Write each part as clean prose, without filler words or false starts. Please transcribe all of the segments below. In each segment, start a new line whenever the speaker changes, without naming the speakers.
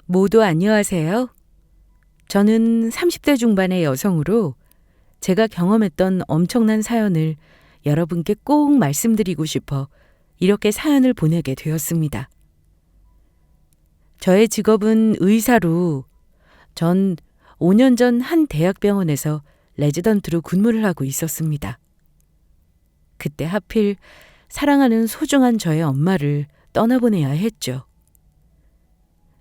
모두 안녕하세요. 저는 30대 중반의 여성으로 제가 경험했던 엄청난 사연을 여러분께 꼭 말씀드리고 싶어 이렇게 사연을 보내게 되었습니다. 저의 직업은 의사로 전 5년 전 한 대학병원에서 레지던트로 근무를 하고 있었습니다. 그때 하필 사랑하는 소중한 저의 엄마를 떠나보내야 했죠.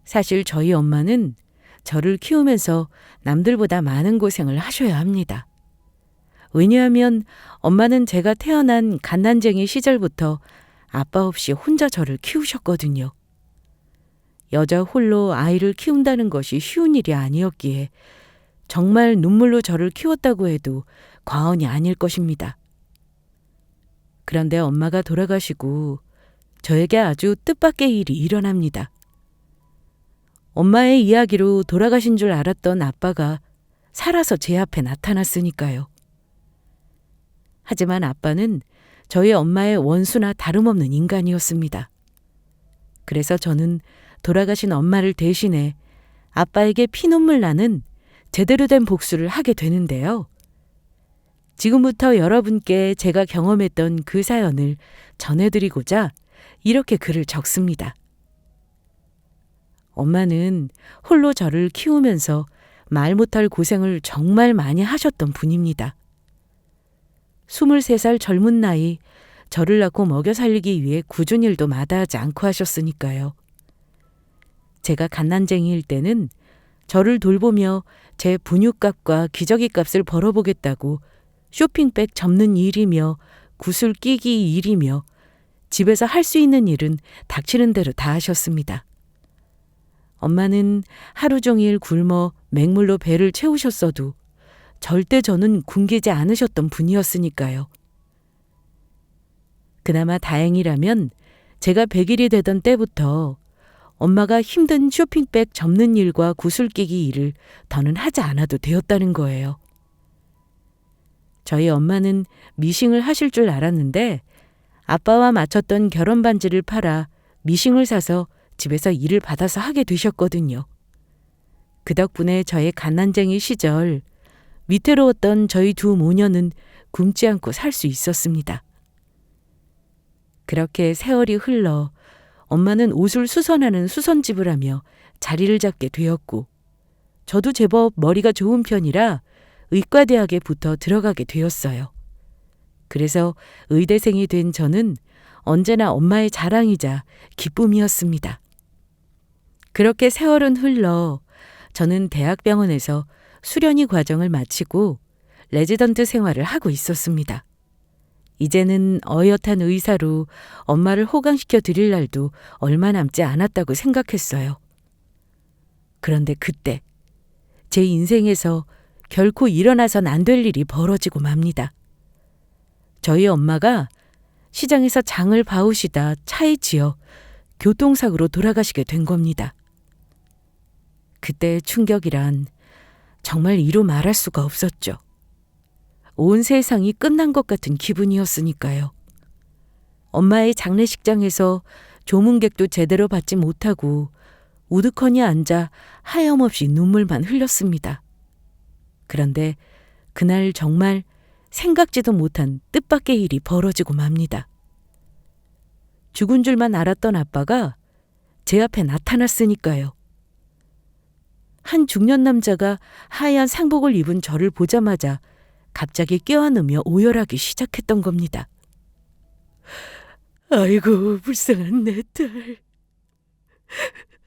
사실 저희 엄마는 저를 키우면서 남들보다 많은 고생을 하셔야 합니다. 왜냐하면 엄마는 제가 태어난 갓난쟁이 시절부터 아빠 없이 혼자 저를 키우셨거든요. 여자 홀로 아이를 키운다는 것이 쉬운 일이 아니었기에 정말 눈물로 저를 키웠다고 해도 과언이 아닐 것입니다. 그런데 엄마가 돌아가시고 저에게 아주 뜻밖의 일이 일어납니다. 엄마의 이야기로 돌아가신 줄 알았던 아빠가 살아서 제 앞에 나타났으니까요. 하지만 아빠는 저희 엄마의 원수나 다름없는 인간이었습니다. 그래서 저는 돌아가신 엄마를 대신해 아빠에게 피눈물 나는 제대로 된 복수를 하게 되는데요. 지금부터 여러분께 제가 경험했던 그 사연을 전해드리고자 이렇게 글을 적습니다. 엄마는 홀로 저를 키우면서 말 못할 고생을 정말 많이 하셨던 분입니다. 23살 젊은 나이 저를 낳고 먹여 살리기 위해 굳은 일도 마다하지 않고 하셨으니까요. 제가 갓난쟁이일 때는 저를 돌보며 제 분유값과 기저귀 값을 벌어보겠다고 쇼핑백 접는 일이며 구슬 끼기 일이며 집에서 할 수 있는 일은 닥치는 대로 다 하셨습니다. 엄마는 하루 종일 굶어 맹물로 배를 채우셨어도 절대 저는 굶기지 않으셨던 분이었으니까요. 그나마 다행이라면 제가 100일이 되던 때부터 엄마가 힘든 쇼핑백 접는 일과 구슬 끼기 일을 더는 하지 않아도 되었다는 거예요. 저희 엄마는 미싱을 하실 줄 알았는데 아빠와 맞췄던 결혼 반지를 팔아 미싱을 사서 집에서 일을 받아서 하게 되셨거든요. 그 덕분에 저의 갓난쟁이 시절 위태로웠던 저희 두 모녀는 굶지 않고 살 수 있었습니다. 그렇게 세월이 흘러 엄마는 옷을 수선하는 수선집을 하며 자리를 잡게 되었고 저도 제법 머리가 좋은 편이라 의과대학에 붙어 들어가게 되었어요. 그래서 의대생이 된 저는 언제나 엄마의 자랑이자 기쁨이었습니다. 그렇게 세월은 흘러 저는 대학병원에서 수련의 과정을 마치고 레지던트 생활을 하고 있었습니다. 이제는 어엿한 의사로 엄마를 호강시켜 드릴 날도 얼마 남지 않았다고 생각했어요. 그런데 그때 제 인생에서 결코 일어나선 안 될 일이 벌어지고 맙니다. 저희 엄마가 시장에서 장을 봐오시다 차에 치여 교통사고로 돌아가시게 된 겁니다. 그때의 충격이란 정말 이루 말할 수가 없었죠. 온 세상이 끝난 것 같은 기분이었으니까요. 엄마의 장례식장에서 조문객도 제대로 받지 못하고 우두커니 앉아 하염없이 눈물만 흘렸습니다. 그런데 그날 정말 생각지도 못한 뜻밖의 일이 벌어지고 맙니다. 죽은 줄만 알았던 아빠가 제 앞에 나타났으니까요. 한 중년 남자가 하얀 상복을 입은 저를 보자마자 갑자기 껴안으며 오열하기 시작했던 겁니다. 아이고 불쌍한 내 딸.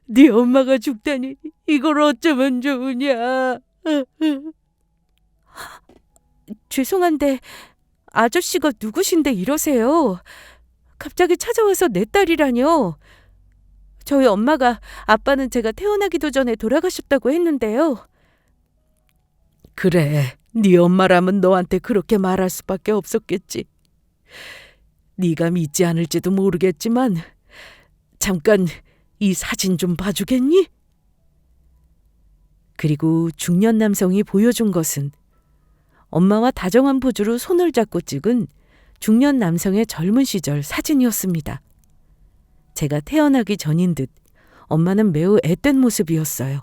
네 엄마가 죽다니 이걸 어쩌면 좋으냐. 죄송한데 아저씨가 누구신데 이러세요. 갑자기 찾아와서 내 딸이라뇨. 저희 엄마가 아빠는 제가 태어나기도 전에 돌아가셨다고 했는데요. 그래, 네 엄마라면 너한테 그렇게 말할 수밖에 없었겠지. 네가 믿지 않을지도 모르겠지만 잠깐 이 사진 좀 봐주겠니? 그리고 중년 남성이 보여준 것은 엄마와 다정한 포즈로 손을 잡고 찍은 중년 남성의 젊은 시절 사진이었습니다. 제가 태어나기 전인 듯 엄마는 매우 앳된 모습이었어요.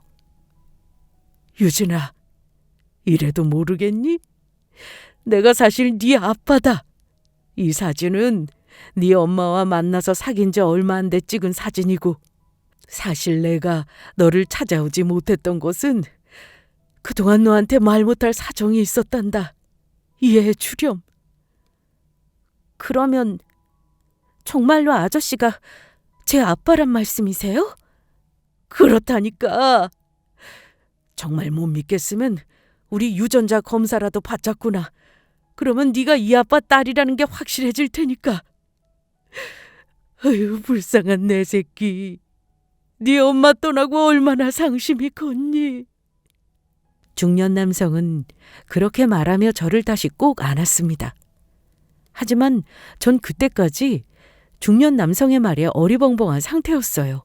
유진아, 이래도 모르겠니? 내가 사실 네 아빠다. 이 사진은 네 엄마와 만나서 사귄 지 얼마 안 돼 찍은 사진이고, 사실 내가 너를 찾아오지 못했던 것은 그동안 너한테 말 못할 사정이 있었단다. 이해해 주렴. 그러면 정말로 아저씨가 제 아빠란 말씀이세요? 그렇다니까. 정말 못 믿겠으면 우리 유전자 검사라도 받자꾸나. 그러면 네가 이 아빠 딸이라는 게 확실해질 테니까. 아유, 불쌍한 내 새끼. 네 엄마 떠나고 얼마나 상심이 컸니? 중년 남성은 그렇게 말하며 저를 다시 꼭 안았습니다. 하지만 전 그때까지 중년 남성의 말에 어리벙벙한 상태였어요.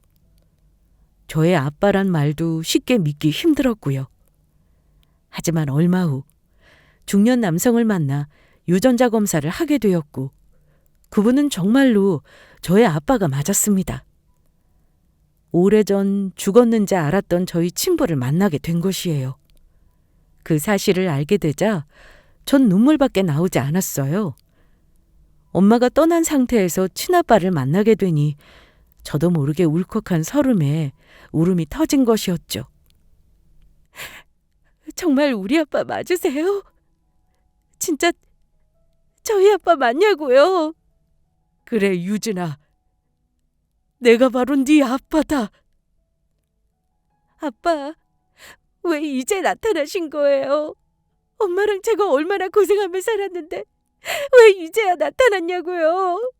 저의 아빠란 말도 쉽게 믿기 힘들었고요. 하지만 얼마 후 중년 남성을 만나 유전자 검사를 하게 되었고, 그분은 정말로 저의 아빠가 맞았습니다. 오래전 죽었는지 알았던 저희 친부를 만나게 된 것이에요. 그 사실을 알게 되자 전 눈물밖에 나오지 않았어요. 엄마가 떠난 상태에서 친아빠를 만나게 되니 저도 모르게 울컥한 설움에 울음이 터진 것이었죠. 정말 우리 아빠 맞으세요? 진짜 저희 아빠 맞냐고요? 그래, 유진아. 내가 바로 네 아빠다. 아빠, 왜 이제 나타나신 거예요? 엄마랑 제가 얼마나 고생하며 살았는데 왜 이제야 나타났냐고요?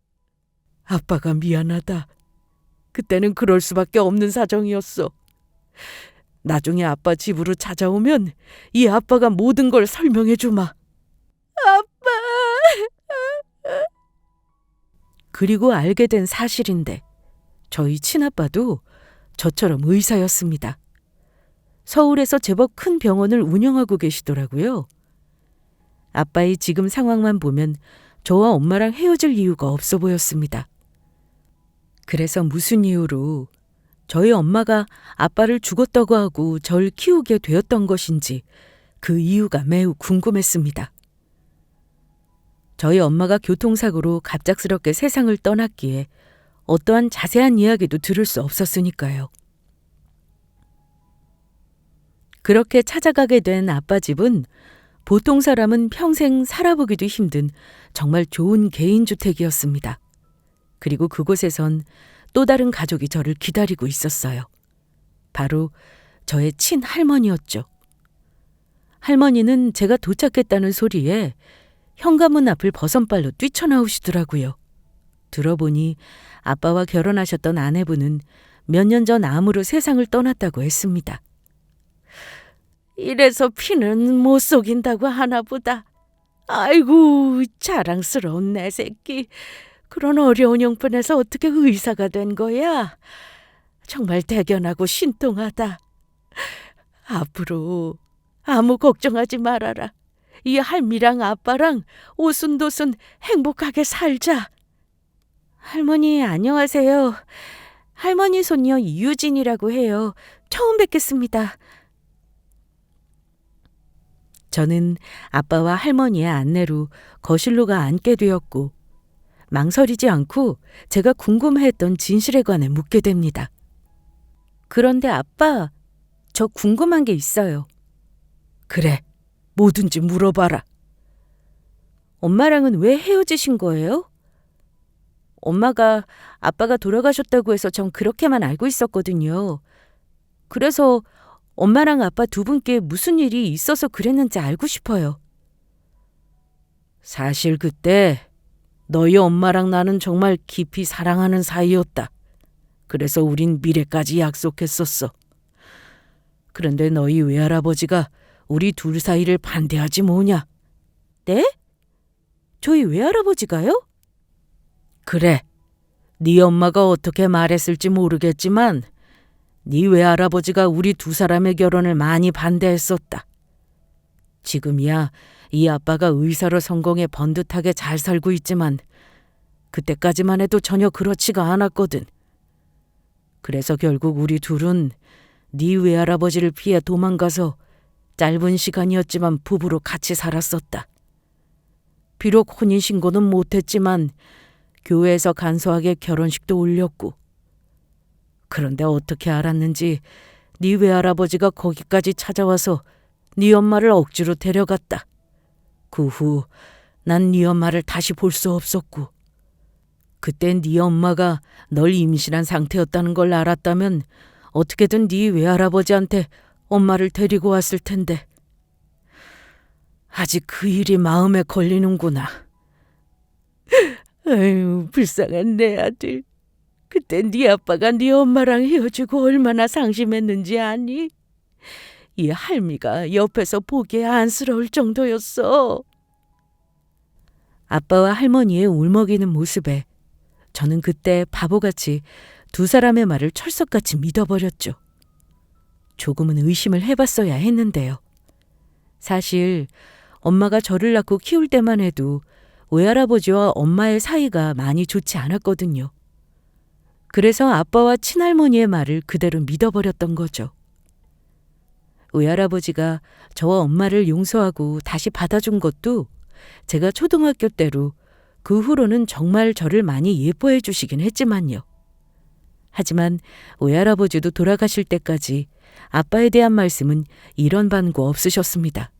아빠가 미안하다. 그때는 그럴 수밖에 없는 사정이었어. 나중에 아빠 집으로 찾아오면 이 아빠가 모든 걸 설명해 주마. 아빠! 그리고 알게 된 사실인데, 저희 친아빠도 저처럼 의사였습니다. 서울에서 제법 큰 병원을 운영하고 계시더라고요. 아빠의 지금 상황만 보면 저와 엄마랑 헤어질 이유가 없어 보였습니다. 그래서 무슨 이유로 저희 엄마가 아빠를 죽었다고 하고 절 키우게 되었던 것인지 그 이유가 매우 궁금했습니다. 저희 엄마가 교통사고로 갑작스럽게 세상을 떠났기에 어떠한 자세한 이야기도 들을 수 없었으니까요. 그렇게 찾아가게 된 아빠 집은 보통 사람은 평생 살아보기도 힘든 정말 좋은 개인주택이었습니다. 그리고 그곳에선 또 다른 가족이 저를 기다리고 있었어요. 바로 저의 친할머니였죠. 할머니는 제가 도착했다는 소리에 현관문 앞을 버선발로 뛰쳐나오시더라고요. 들어보니 아빠와 결혼하셨던 아내분은 몇 년 전 암으로 세상을 떠났다고 했습니다. 이래서 피는 못 속인다고 하나 보다. 아이고, 자랑스러운 내 새끼. 그런 어려운 형편에서 어떻게 의사가 된 거야? 정말 대견하고 신통하다. 앞으로 아무 걱정하지 말아라. 이 할미랑 아빠랑 오순도순 행복하게 살자. 할머니 안녕하세요. 할머니 손녀 이유진이라고 해요. 처음 뵙겠습니다. 저는 아빠와 할머니의 안내로 거실로 가 앉게 되었고, 망설이지 않고 제가 궁금해했던 진실에 관해 묻게 됩니다. 그런데 아빠, 저 궁금한 게 있어요. 그래, 뭐든지 물어봐라. 엄마랑은 왜 헤어지신 거예요? 엄마가 아빠가 돌아가셨다고 해서 전 그렇게만 알고 있었거든요. 그래서 엄마랑 아빠 두 분께 무슨 일이 있어서 그랬는지 알고 싶어요. 사실 그때 너희 엄마랑 나는 정말 깊이 사랑하는 사이였다. 그래서 우린 미래까지 약속했었어. 그런데 너희 외할아버지가 우리 둘 사이를 반대하지 뭐냐. 네? 저희 외할아버지가요? 그래. 네 엄마가 어떻게 말했을지 모르겠지만 네 외할아버지가 우리 두 사람의 결혼을 많이 반대했었다. 지금이야 이 아빠가 의사로 성공해 번듯하게 잘 살고 있지만 그때까지만 해도 전혀 그렇지가 않았거든. 그래서 결국 우리 둘은 네 외할아버지를 피해 도망가서 짧은 시간이었지만 부부로 같이 살았었다. 비록 혼인신고는 못했지만 교회에서 간소하게 결혼식도 올렸고, 그런데 어떻게 알았는지 네 외할아버지가 거기까지 찾아와서 네 엄마를 억지로 데려갔다. 그 후 난 네 엄마를 다시 볼 수 없었고, 그때 네 엄마가 널 임신한 상태였다는 걸 알았다면 어떻게든 네 외할아버지한테 엄마를 데리고 왔을 텐데 아직 그 일이 마음에 걸리는구나. 아유, 불쌍한 내 아들. 그때 네 아빠가 네 엄마랑 헤어지고 얼마나 상심했는지 아니? 이 할미가 옆에서 보기에 안쓰러울 정도였어. 아빠와 할머니의 울먹이는 모습에 저는 그때 바보같이 두 사람의 말을 철석같이 믿어버렸죠. 조금은 의심을 해봤어야 했는데요. 사실 엄마가 저를 낳고 키울 때만 해도 외할아버지와 엄마의 사이가 많이 좋지 않았거든요. 그래서 아빠와 친할머니의 말을 그대로 믿어버렸던 거죠. 외할아버지가 저와 엄마를 용서하고 다시 받아준 것도 제가 초등학교 때로 그 후로는 정말 저를 많이 예뻐해 주시긴 했지만요. 하지만 외할아버지도 돌아가실 때까지 아빠에 대한 말씀은 이런 반고 없으셨습니다.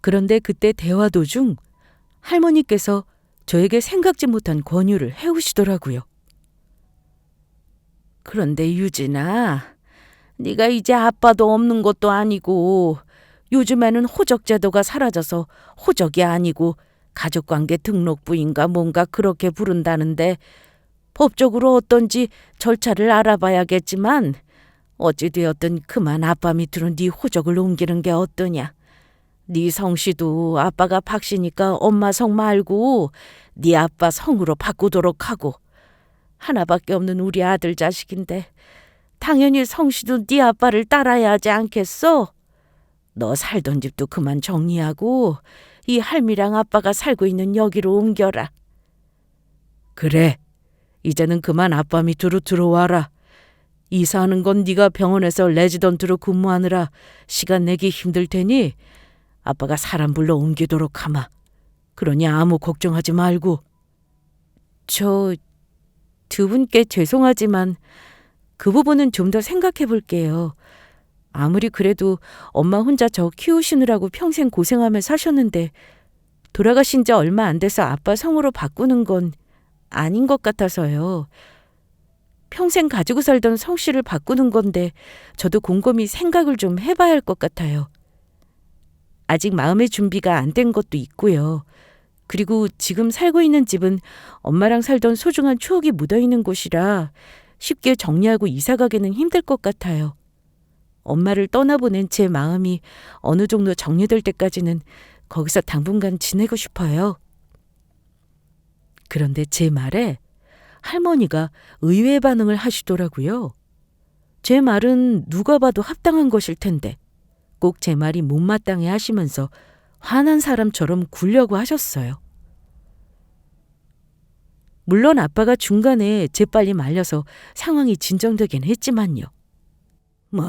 그런데 그때 대화 도중 할머니께서 저에게 생각지 못한 권유를 해오시더라고요. 그런데 유진아, 네가 이제 아빠도 없는 것도 아니고 요즘에는 호적 제도가 사라져서 호적이 아니고 가족관계 등록부인가 뭔가 그렇게 부른다는데 법적으로 어떤지 절차를 알아봐야겠지만 어찌되었든 그만 아빠 밑으로 네 호적을 옮기는 게 어떠냐. 네 성씨도 아빠가 박씨니까 엄마 성 말고 네 아빠 성으로 바꾸도록 하고, 하나밖에 없는 우리 아들 자식인데 당연히 성씨도 네 아빠를 따라야 하지 않겠어? 너 살던 집도 그만 정리하고 이 할미랑 아빠가 살고 있는 여기로 옮겨라. 그래, 이제는 그만 아빠 밑으로 들어와라. 이사하는 건 네가 병원에서 레지던트로 근무하느라 시간 내기 힘들 테니 아빠가 사람 불러 옮기도록 하마. 그러니 아무 걱정하지 말고. 저 두 분께 죄송하지만 그 부분은 좀 더 생각해 볼게요. 아무리 그래도 엄마 혼자 저 키우시느라고 평생 고생하며 사셨는데 돌아가신 지 얼마 안 돼서 아빠 성으로 바꾸는 건 아닌 것 같아서요. 평생 가지고 살던 성씨를 바꾸는 건데 저도 곰곰이 생각을 좀 해봐야 할 것 같아요. 아직 마음의 준비가 안 된 것도 있고요. 그리고 지금 살고 있는 집은 엄마랑 살던 소중한 추억이 묻어있는 곳이라 쉽게 정리하고 이사가기는 힘들 것 같아요. 엄마를 떠나보낸 제 마음이 어느 정도 정리될 때까지는 거기서 당분간 지내고 싶어요. 그런데 제 말에 할머니가 의외의 반응을 하시더라고요. 제 말은 누가 봐도 합당한 것일 텐데 꼭 제 말이 못마땅해 하시면서 화난 사람처럼 굴려고 하셨어요. 물론 아빠가 중간에 재빨리 말려서 상황이 진정되긴 했지만요. 뭐?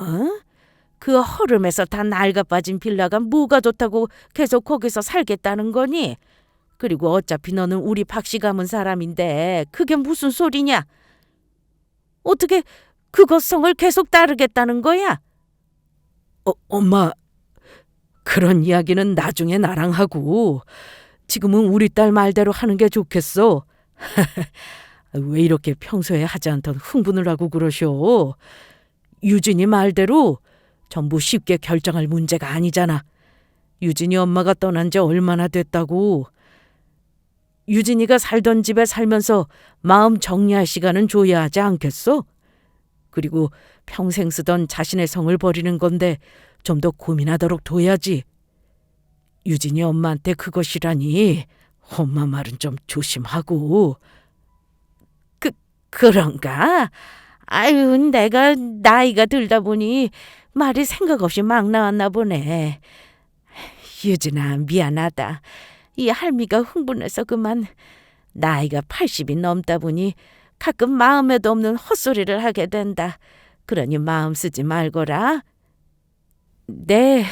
그 허름에서 다 낡아빠진 빌라가 뭐가 좋다고 계속 거기서 살겠다는 거니? 그리고 어차피 너는 우리 박씨 가문 사람인데 그게 무슨 소리냐? 어떻게 그것 성을 계속 따르겠다는 거야? 엄마, 그런 이야기는 나중에 나랑 하고 지금은 우리 딸 말대로 하는 게 좋겠어. 왜 이렇게 평소에 하지 않던 흥분을 하고 그러셔? 유진이 말대로 전부 쉽게 결정할 문제가 아니잖아. 유진이 엄마가 떠난 지 얼마나 됐다고. 유진이가 살던 집에 살면서 마음 정리할 시간은 줘야 하지 않겠어? 그리고 평생 쓰던 자신의 성을 버리는 건데 좀 더 고민하도록 둬야지. 유진이 엄마한테 그것이라니 엄마 말은 좀 조심하고. 그런가? 아유, 내가 나이가 들다 보니 말이 생각 없이 막 나왔나 보네. 유진아, 미안하다. 이 할미가 흥분해서 그만. 나이가 80이 넘다 보니 가끔 마음에도 없는 헛소리를 하게 된다. 그러니 마음 쓰지 말거라. 네,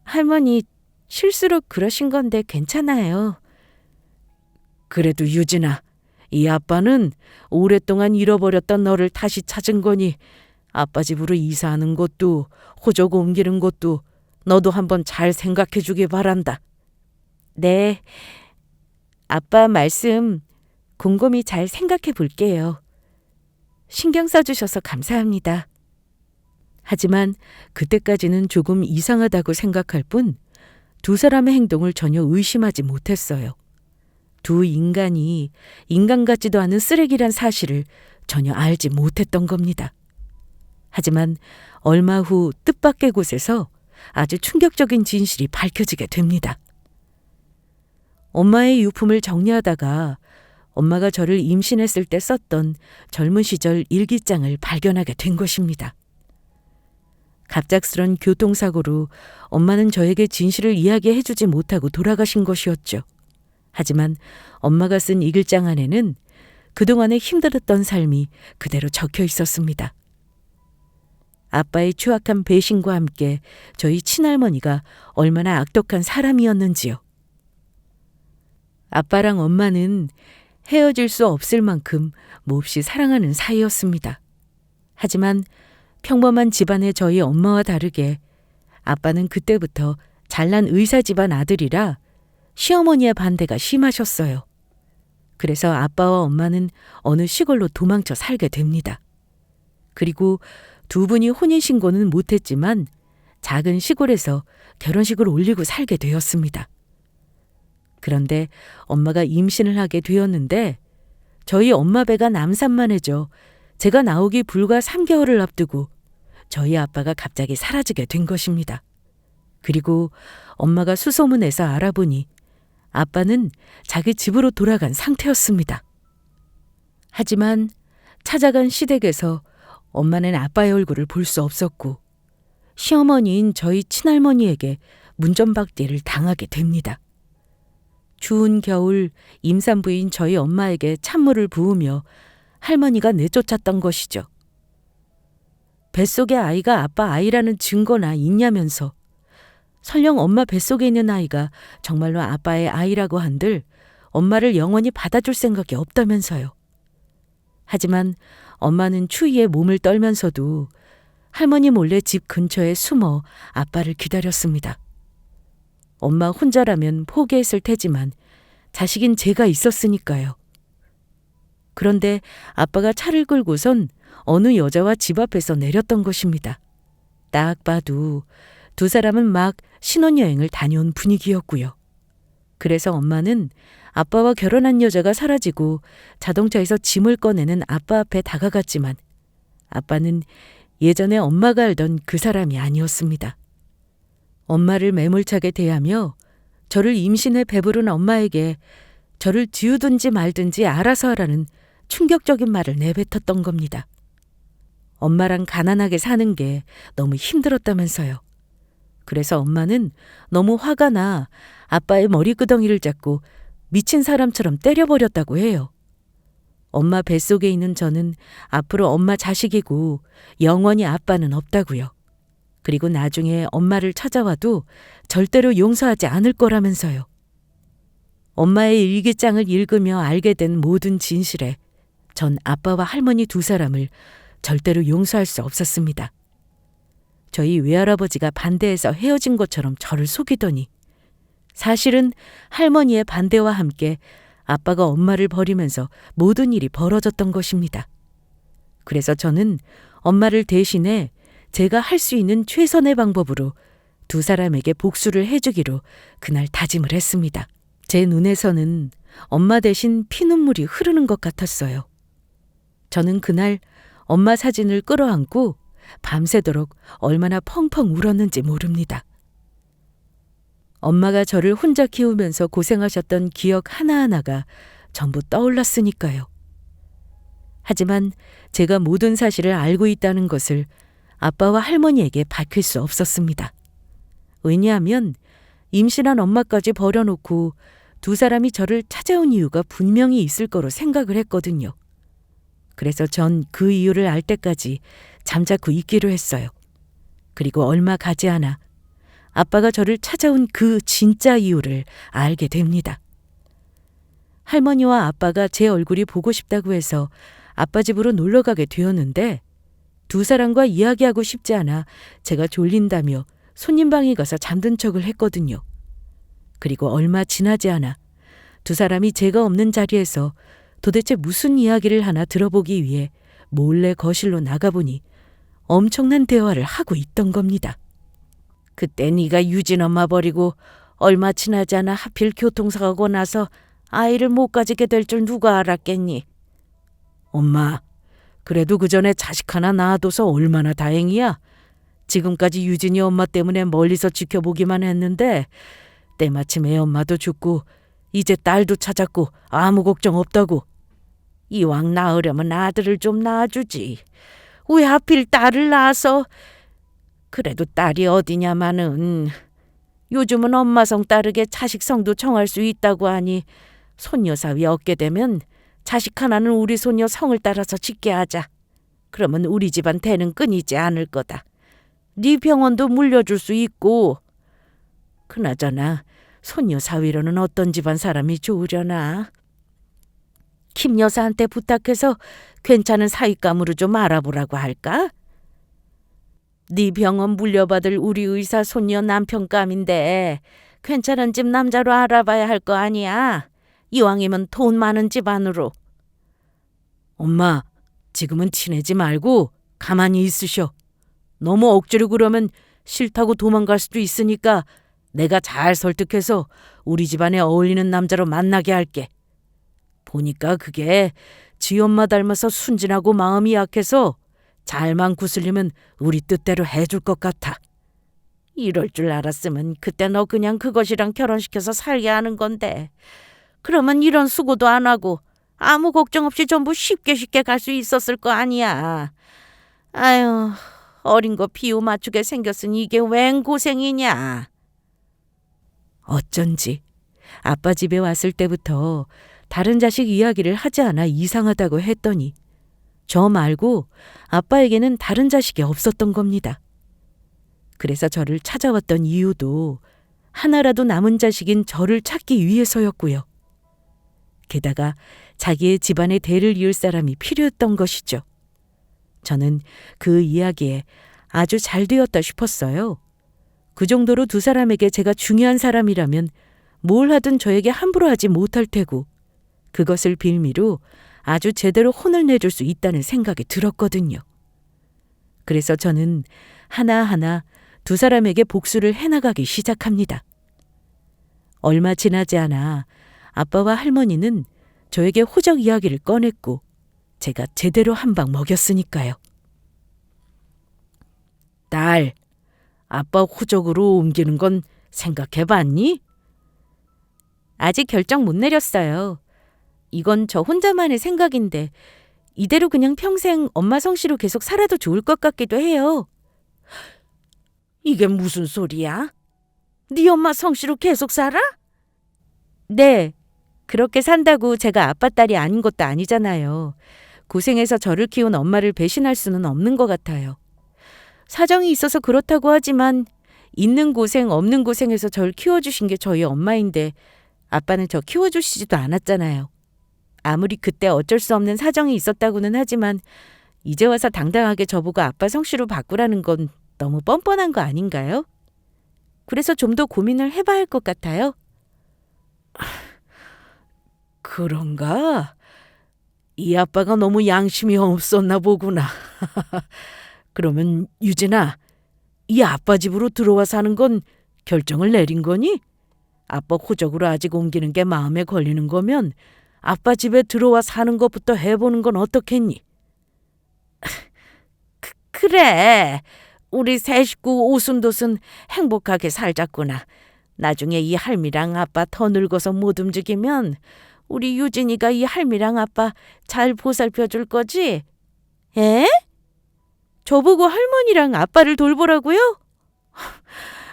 할머니 실수로 그러신 건데 괜찮아요. 그래도 유진아, 이 아빠는 오랫동안 잃어버렸던 너를 다시 찾은 거니 아빠 집으로 이사하는 것도 호적 옮기는 것도 너도 한번 잘 생각해 주길 바란다. 네, 아빠 말씀 곰곰이 잘 생각해 볼게요. 신경 써주셔서 감사합니다. 하지만 그때까지는 조금 이상하다고 생각할 뿐 두 사람의 행동을 전혀 의심하지 못했어요. 두 인간이 인간 같지도 않은 쓰레기란 사실을 전혀 알지 못했던 겁니다. 하지만 얼마 후 뜻밖의 곳에서 아주 충격적인 진실이 밝혀지게 됩니다. 엄마의 유품을 정리하다가 엄마가 저를 임신했을 때 썼던 젊은 시절 일기장을 발견하게 된 것입니다. 갑작스런 교통사고로 엄마는 저에게 진실을 이야기해 주지 못하고 돌아가신 것이었죠. 하지만 엄마가 쓴 일기장 안에는 그동안의 힘들었던 삶이 그대로 적혀 있었습니다. 아빠의 추악한 배신과 함께 저희 친할머니가 얼마나 악독한 사람이었는지요. 아빠랑 엄마는 헤어질 수 없을 만큼 몹시 사랑하는 사이였습니다. 하지만 평범한 집안의 저희 엄마와 다르게 아빠는 그때부터 잘난 의사 집안 아들이라 시어머니의 반대가 심하셨어요. 그래서 아빠와 엄마는 어느 시골로 도망쳐 살게 됩니다. 그리고 두 분이 혼인신고는 못했지만 작은 시골에서 결혼식을 올리고 살게 되었습니다. 그런데 엄마가 임신을 하게 되었는데 저희 엄마 배가 남산만해져 제가 나오기 불과 3개월을 앞두고 저희 아빠가 갑자기 사라지게 된 것입니다. 그리고 엄마가 수소문해서 알아보니 아빠는 자기 집으로 돌아간 상태였습니다. 하지만 찾아간 시댁에서 엄마는 아빠의 얼굴을 볼 수 없었고 시어머니인 저희 친할머니에게 문전박대를 당하게 됩니다. 추운 겨울 임산부인 저희 엄마에게 찬물을 부으며 할머니가 내쫓았던 것이죠. 뱃속의 아이가 아빠 아이라는 증거나 있냐면서 설령 엄마 뱃속에 있는 아이가 정말로 아빠의 아이라고 한들 엄마를 영원히 받아줄 생각이 없다면서요. 하지만 엄마는 추위에 몸을 떨면서도 할머니 몰래 집 근처에 숨어 아빠를 기다렸습니다. 엄마 혼자라면 포기했을 테지만 자식인 제가 있었으니까요. 그런데 아빠가 차를 끌고선 어느 여자와 집 앞에서 내렸던 것입니다. 딱 봐도 두 사람은 막 신혼여행을 다녀온 분위기였고요. 그래서 엄마는 아빠와 결혼한 여자가 사라지고 자동차에서 짐을 꺼내는 아빠 앞에 다가갔지만 아빠는 예전에 엄마가 알던 그 사람이 아니었습니다. 엄마를 매몰차게 대하며 저를 임신해 배부른 엄마에게 저를 지우든지 말든지 알아서 하라는 충격적인 말을 내뱉었던 겁니다. 엄마랑 가난하게 사는 게 너무 힘들었다면서요. 그래서 엄마는 너무 화가 나 아빠의 머리끄덩이를 잡고 미친 사람처럼 때려버렸다고 해요. 엄마 뱃속에 있는 저는 앞으로 엄마 자식이고 영원히 아빠는 없다고요. 그리고 나중에 엄마를 찾아와도 절대로 용서하지 않을 거라면서요. 엄마의 일기장을 읽으며 알게 된 모든 진실에 전 아빠와 할머니 두 사람을 절대로 용서할 수 없었습니다. 저희 외할아버지가 반대해서 헤어진 것처럼 저를 속이더니 사실은 할머니의 반대와 함께 아빠가 엄마를 버리면서 모든 일이 벌어졌던 것입니다. 그래서 저는 엄마를 대신해 제가 할 수 있는 최선의 방법으로 두 사람에게 복수를 해주기로 그날 다짐을 했습니다. 제 눈에서는 엄마 대신 피눈물이 흐르는 것 같았어요. 저는 그날 엄마 사진을 끌어안고 밤새도록 얼마나 펑펑 울었는지 모릅니다. 엄마가 저를 혼자 키우면서 고생하셨던 기억 하나하나가 전부 떠올랐으니까요. 하지만 제가 모든 사실을 알고 있다는 것을 아빠와 할머니에게 밝힐 수 없었습니다. 왜냐하면 임신한 엄마까지 버려놓고 두 사람이 저를 찾아온 이유가 분명히 있을 거로 생각을 했거든요. 그래서 전 그 이유를 알 때까지 잠자코 있기로 했어요. 그리고 얼마 가지 않아 아빠가 저를 찾아온 그 진짜 이유를 알게 됩니다. 할머니와 아빠가 제 얼굴이 보고 싶다고 해서 아빠 집으로 놀러 가게 되었는데 두 사람과 이야기하고 싶지 않아 제가 졸린다며 손님 방에 가서 잠든 척을 했거든요. 그리고 얼마 지나지 않아 두 사람이 제가 없는 자리에서 도대체 무슨 이야기를 하나 들어보기 위해 몰래 거실로 나가보니 엄청난 대화를 하고 있던 겁니다. 그때 네가 유진 엄마 버리고 얼마 지나지 않아 하필 교통사고가 나서 아이를 못 가지게 될 줄 누가 알았겠니? 엄마, 그래도 그 전에 자식 하나 낳아둬서 얼마나 다행이야. 지금까지 유진이 엄마 때문에 멀리서 지켜보기만 했는데 때마침 애 엄마도 죽고 이제 딸도 찾았고 아무 걱정 없다고. 이왕 낳으려면 아들을 좀 낳아주지. 왜 하필 딸을 낳아서. 그래도 딸이 어디냐마는 요즘은 엄마 성 따르게 자식 성도 정할 수 있다고 하니 손녀 사위 얻게 되면 자식 하나는 우리 손녀 성을 따라서 짓게 하자. 그러면 우리 집안 대는 끊이지 않을 거다. 네 병원도 물려줄 수 있고. 그나저나 손녀 사위로는 어떤 집안 사람이 좋으려나? 김 여사한테 부탁해서 괜찮은 사윗감으로 좀 알아보라고 할까? 네 병원 물려받을 우리 의사 손녀 남편감인데 괜찮은 집 남자로 알아봐야 할 거 아니야. 이왕이면 돈 많은 집안으로. 엄마, 지금은 티내지 말고 가만히 있으셔. 너무 억지로 그러면 싫다고 도망갈 수도 있으니까 내가 잘 설득해서 우리 집안에 어울리는 남자로 만나게 할게. 보니까 그게 지 엄마 닮아서 순진하고 마음이 약해서 잘만 구슬리면 우리 뜻대로 해줄 것 같아. 이럴 줄 알았으면 그때 너 그냥 그것이랑 결혼시켜서 살게 하는 건데. 그러면 이런 수고도 안 하고 아무 걱정 없이 전부 쉽게 갈 수 있었을 거 아니야. 아유, 어린 거 비유 맞추게 생겼으니 이게 웬 고생이냐. 어쩐지 아빠 집에 왔을 때부터 다른 자식 이야기를 하지 않아 이상하다고 했더니 저 말고 아빠에게는 다른 자식이 없었던 겁니다. 그래서 저를 찾아왔던 이유도 하나라도 남은 자식인 저를 찾기 위해서였고요. 게다가 자기의 집안의 대를 이을 사람이 필요했던 것이죠. 저는 그 이야기에 아주 잘 되었다 싶었어요. 그 정도로 두 사람에게 제가 중요한 사람이라면 뭘 하든 저에게 함부로 하지 못할 테고 그것을 빌미로 아주 제대로 혼을 내줄 수 있다는 생각이 들었거든요. 그래서 저는 하나하나 두 사람에게 복수를 해나가기 시작합니다. 얼마 지나지 않아 아빠와 할머니는 저에게 호적 이야기를 꺼냈고 제가 제대로 한 방 먹였으니까요. 딸, 아빠 호적으로 옮기는 건 생각해봤니? 아직 결정 못 내렸어요. 이건 저 혼자만의 생각인데 이대로 그냥 평생 엄마 성씨로 계속 살아도 좋을 것 같기도 해요. 이게 무슨 소리야? 네 엄마 성씨로 계속 살아? 네. 그렇게 산다고 제가 아빠 딸이 아닌 것도 아니잖아요. 고생해서 저를 키운 엄마를 배신할 수는 없는 것 같아요. 사정이 있어서 그렇다고 하지만 있는 고생 없는 고생해서 절 키워주신 게 저희 엄마인데 아빠는 저 키워주시지도 않았잖아요. 아무리 그때 어쩔 수 없는 사정이 있었다고는 하지만 이제 와서 당당하게 저보고 아빠 성씨로 바꾸라는 건 너무 뻔뻔한 거 아닌가요? 그래서 좀 더 고민을 해봐야 할 것 같아요. 그런가? 이 아빠가 너무 양심이 없었나 보구나. 그러면 유진아, 이 아빠 집으로 들어와 사는 건 결정을 내린 거니? 아빠 호적으로 아직 옮기는 게 마음에 걸리는 거면 아빠 집에 들어와 사는 것부터 해보는 건 어떻겠니? 그래. 우리 세 식구 오순도순 행복하게 살자꾸나. 나중에 이 할미랑 아빠 더 늙어서 못 움직이면 우리 유진이가 이 할미랑 아빠 잘 보살펴 줄 거지? 에? 저보고 할머니랑 아빠를 돌보라고요?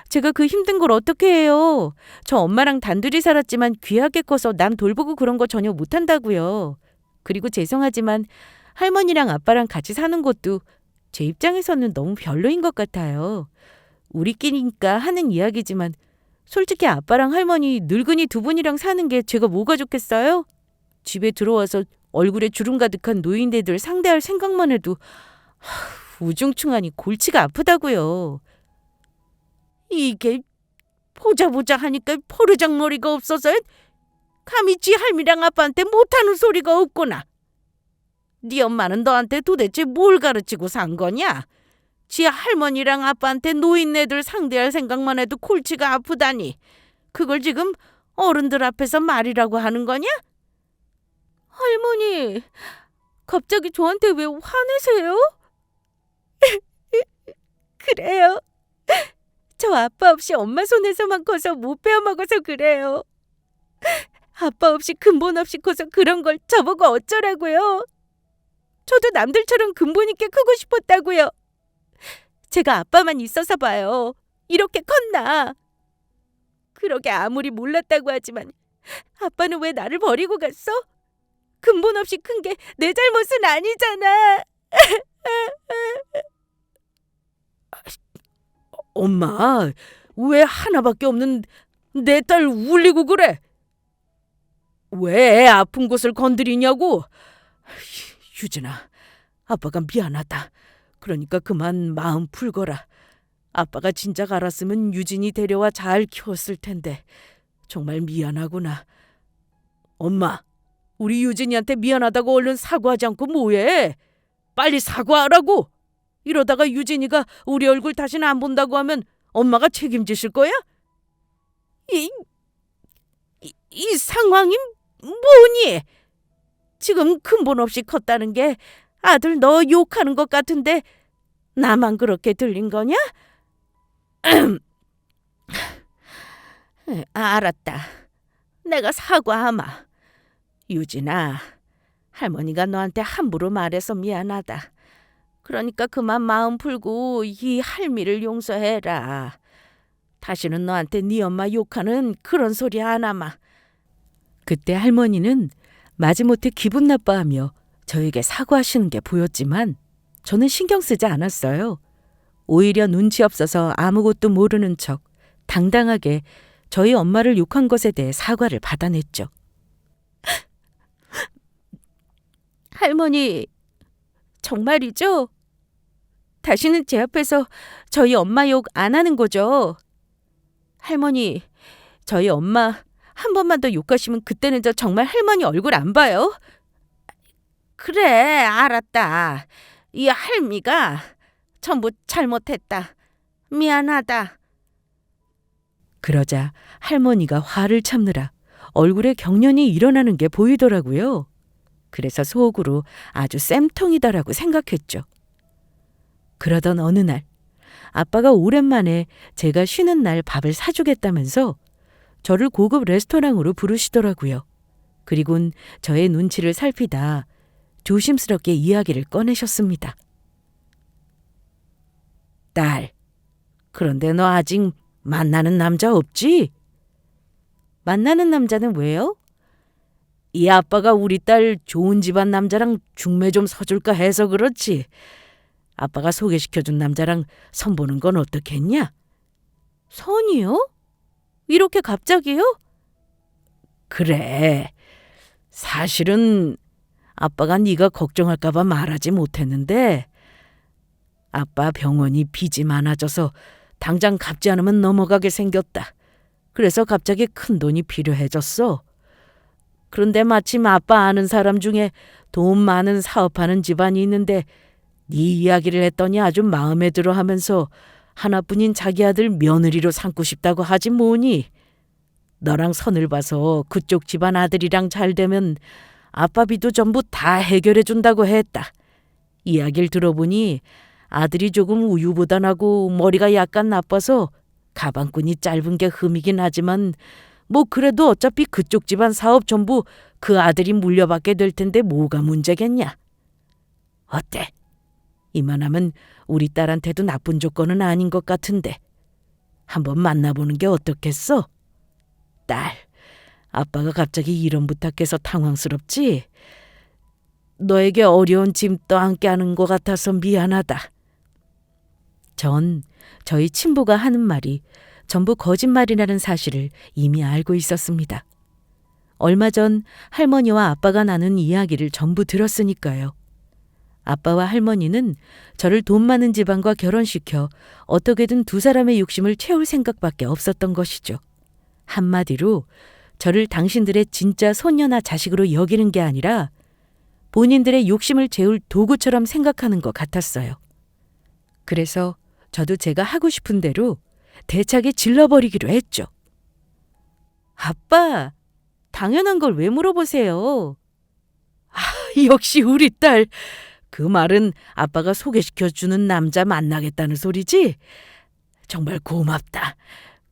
제가 그 힘든 걸 어떻게 해요? 저 엄마랑 단둘이 살았지만 귀하게 커서 남 돌보고 그런 거 전혀 못한다고요. 그리고 죄송하지만 할머니랑 아빠랑 같이 사는 것도 제 입장에서는 너무 별로인 것 같아요. 우리끼리니까 하는 이야기지만 솔직히 아빠랑 할머니 늙은이 두 분이랑 사는 게 제가 뭐가 좋겠어요? 집에 들어와서 얼굴에 주름 가득한 노인네들 상대할 생각만 해도 우중충하니 골치가 아프다고요. 이게 보자 하니까 포르장머리가 없어서 감히 지 할미랑 아빠한테 못하는 소리가 없구나. 네 엄마는 너한테 도대체 뭘 가르치고 산 거냐? 지 할머니랑 아빠한테 노인네들 상대할 생각만 해도 골치가 아프다니. 그걸 지금 어른들 앞에서 말이라고 하는 거냐? 할머니, 갑자기 저한테 왜 화내세요? 그래요. 저 아빠 없이 엄마 손에서만 커서 못 배워먹어서 그래요. 아빠 없이 근본 없이 커서 그런 걸 저보고 어쩌라고요. 저도 남들처럼 근본 있게 크고 싶었다고요. 제가 아빠만 있어서 봐요. 이렇게 컸나. 그러게 아무리 몰랐다고 하지만 아빠는 왜 나를 버리고 갔어? 근본 없이 큰 게 내 잘못은 아니잖아. 엄마, 왜 하나밖에 없는 내 딸 울리고 그래? 왜 애 아픈 곳을 건드리냐고? 유진아, 아빠가 미안하다. 그러니까 그만 마음 풀거라. 아빠가 진작 알았으면 유진이 데려와 잘 키웠을 텐데 정말 미안하구나. 엄마, 우리 유진이한테 미안하다고 얼른 사과하지 않고 뭐해? 빨리 사과하라고. 이러다가 유진이가 우리 얼굴 다시는 안 본다고 하면 엄마가 책임지실 거야? 이 상황이 뭐니? 지금 근본 없이 컸다는 게 아들 너 욕하는 것 같은데 나만 그렇게 들린 거냐? 알았다. 내가 사과하마. 유진아, 할머니가 너한테 함부로 말해서 미안하다. 그러니까 그만 마음 풀고 이 할미를 용서해라. 다시는 너한테 네 엄마 욕하는 그런 소리 안 하마. 그때 할머니는 마지못해 기분 나빠하며 저에게 사과하시는 게 보였지만 저는 신경 쓰지 않았어요. 오히려 눈치 없어서 아무것도 모르는 척 당당하게 저희 엄마를 욕한 것에 대해 사과를 받아냈죠. 할머니, 정말이죠? 다시는 제 앞에서 저희 엄마 욕 안 하는 거죠? 할머니, 저희 엄마 한 번만 더 욕하시면 그때는 저 정말 할머니 얼굴 안 봐요. 그래, 알았다. 이 할미가 전부 잘못했다. 미안하다. 그러자 할머니가 화를 참느라 얼굴에 경련이 일어나는 게 보이더라고요. 그래서 속으로 아주 쌤통이다라고 생각했죠. 그러던 어느 날 아빠가 오랜만에 제가 쉬는 날 밥을 사주겠다면서 저를 고급 레스토랑으로 부르시더라고요. 그리곤 저의 눈치를 살피다 조심스럽게 이야기를 꺼내셨습니다. 딸, 그런데 너 아직 만나는 남자 없지? 만나는 남자는 왜요? 이 아빠가 우리 딸 좋은 집안 남자랑 중매 좀 서줄까 해서 그렇지. 아빠가 소개시켜준 남자랑 선보는 건 어떻겠냐? 선이요? 이렇게 갑자기요? 그래. 사실은 아빠가 네가 걱정할까 봐 말하지 못했는데 아빠 병원이 빚이 많아져서 당장 갚지 않으면 넘어가게 생겼다. 그래서 갑자기 큰 돈이 필요해졌어. 그런데 마침 아빠 아는 사람 중에 돈 많은 사업하는 집안이 있는데 네 이야기를 했더니 아주 마음에 들어 하면서 하나뿐인 자기 아들 며느리로 삼고 싶다고 하지 뭐니. 너랑 선을 봐서 그쪽 집안 아들이랑 잘 되면 아빠 빚도 전부 다 해결해 준다고 했다. 이야기를 들어보니 아들이 조금 우유부단하고 머리가 약간 나빠서 가방끈이 짧은 게 흠이긴 하지만 뭐 그래도 어차피 그쪽 집안 사업 전부 그 아들이 물려받게 될 텐데 뭐가 문제겠냐. 어때? 이만하면 우리 딸한테도 나쁜 조건은 아닌 것 같은데 한번 만나보는 게 어떻겠어? 딸, 아빠가 갑자기 이런 부탁해서 당황스럽지? 너에게 어려운 짐 떠안게 하는 것 같아서 미안하다. 전 저희 친부가 하는 말이 전부 거짓말이라는 사실을 이미 알고 있었습니다. 얼마 전 할머니와 아빠가 나눈 이야기를 전부 들었으니까요. 아빠와 할머니는 저를 돈 많은 집안과 결혼시켜 어떻게든 두 사람의 욕심을 채울 생각밖에 없었던 것이죠. 한마디로 저를 당신들의 진짜 손녀나 자식으로 여기는 게 아니라 본인들의 욕심을 채울 도구처럼 생각하는 것 같았어요. 그래서 저도 제가 하고 싶은 대로 대차게 질러버리기로 했죠. 아빠, 당연한 걸 왜 물어보세요? 역시 우리 딸. 그 말은 아빠가 소개시켜주는 남자 만나겠다는 소리지? 정말 고맙다.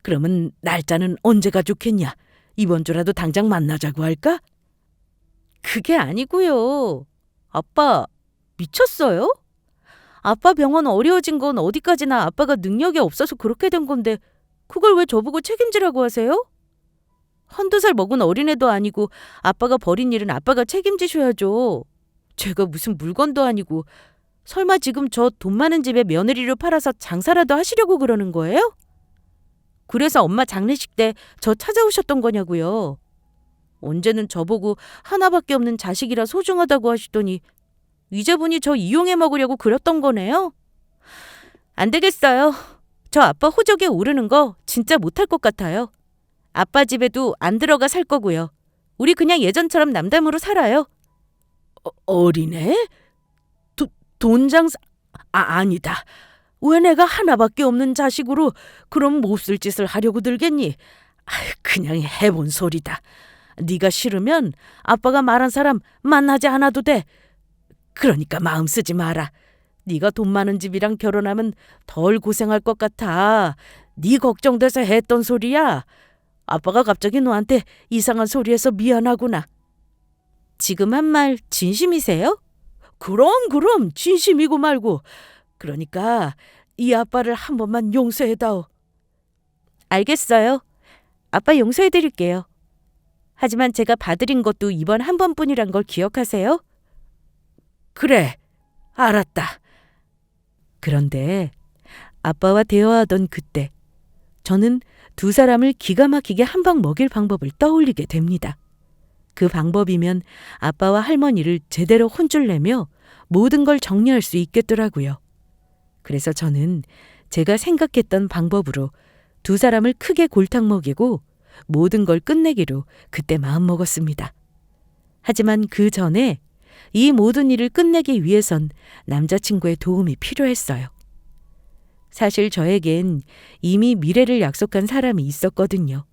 그러면 날짜는 언제가 좋겠냐? 이번 주라도 당장 만나자고 할까? 그게 아니고요. 아빠, 미쳤어요? 아빠 병원 어려워진 건 어디까지나 아빠가 능력이 없어서 그렇게 된 건데 그걸 왜 저보고 책임지라고 하세요? 한두 살 먹은 어린애도 아니고 아빠가 벌인 일은 아빠가 책임지셔야죠. 제가 무슨 물건도 아니고 설마 지금 저 돈 많은 집에 며느리로 팔아서 장사라도 하시려고 그러는 거예요? 그래서 엄마 장례식 때 저 찾아오셨던 거냐고요. 언제는 저보고 하나밖에 없는 자식이라 소중하다고 하시더니 이제 보니 저 이용해 먹으려고 그랬던 거네요? 안 되겠어요. 저 아빠 호적에 오르는 거 진짜 못할 것 같아요. 아빠 집에도 안 들어가 살 거고요. 우리 그냥 예전처럼 남담으로 살아요. 어린애? 돈 장사? 아니다. 왜 내가 하나밖에 없는 자식으로 그럼 못 쓸 짓을 하려고 들겠니? 그냥 해본 소리다. 네가 싫으면 아빠가 말한 사람 만나지 않아도 돼. 그러니까 마음 쓰지 마라. 네가 돈 많은 집이랑 결혼하면 덜 고생할 것 같아. 네 걱정돼서 했던 소리야. 아빠가 갑자기 너한테 이상한 소리해서 미안하구나. 지금 한 말 진심이세요? 그럼 진심이고 말고. 그러니까 이 아빠를 한 번만 용서해다오. 알겠어요. 아빠 용서해드릴게요. 하지만 제가 봐드린 것도 이번 한 번뿐이란 걸 기억하세요? 그래, 알았다. 그런데 아빠와 대화하던 그때 저는 두 사람을 기가 막히게 한 방 먹일 방법을 떠올리게 됩니다. 그 방법이면 아빠와 할머니를 제대로 혼쭐 내며 모든 걸 정리할 수 있겠더라고요. 그래서 저는 제가 생각했던 방법으로 두 사람을 크게 골탕 먹이고 모든 걸 끝내기로 그때 마음먹었습니다. 하지만 그 전에 이 모든 일을 끝내기 위해선 남자친구의 도움이 필요했어요. 사실 저에겐 이미 미래를 약속한 사람이 있었거든요.